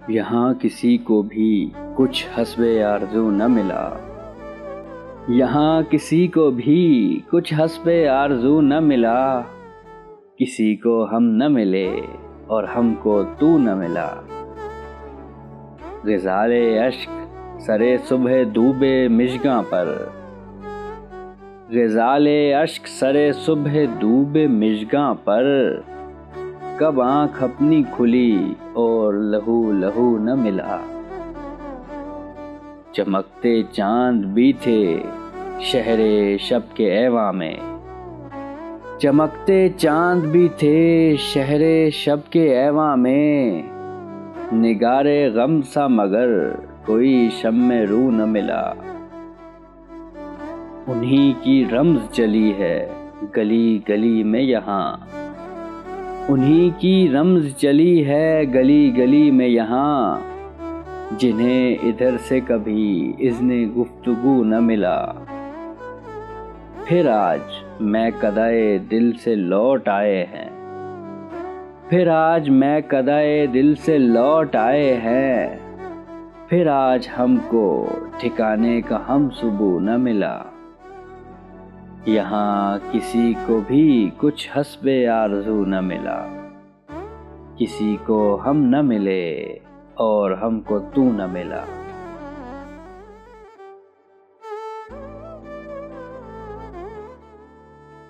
یہاں کسی کو بھی کچھ حسب آرزو نہ ملا، یہاں کسی کو بھی کچھ حسب آرزو نہ ملا، کسی کو ہم نہ ملے اور ہم کو تو نہ ملا۔ غزال اشک سرے صبح ڈوبے مژگاں پر، غزال اشک سرے صبح ڈوبے مژگاں پر، کب آنکھ اپنی کھلی اور لہو لہو نہ ملا۔ چمکتے چاند بھی تھے شہر شب کے ایواں میں، چمکتے چاند بھی تھے شہر شب کے ایواں میں، نگار غم سا مگر کوئی شمع رو نہ ملا۔ انہی کی رمز جلی ہے گلی گلی میں یہاں، انہی کی رمز جلی ہے گلی گلی میں یہاں، جنہیں ادھر سے کبھی اذن گفتگو نہ ملا۔ پھر آج میں قدائے دل سے لوٹ آئے ہیں، پھر آج میں قدائے دل سے لوٹ آئے ہیں، پھر آج ہم کو ٹھکانے کا ہم سبو نہ ملا۔ یہاں کسی کو بھی کچھ حسب آرزو نہ ملا، کسی کو ہم نہ ملے اور ہم کو تو نہ ملا۔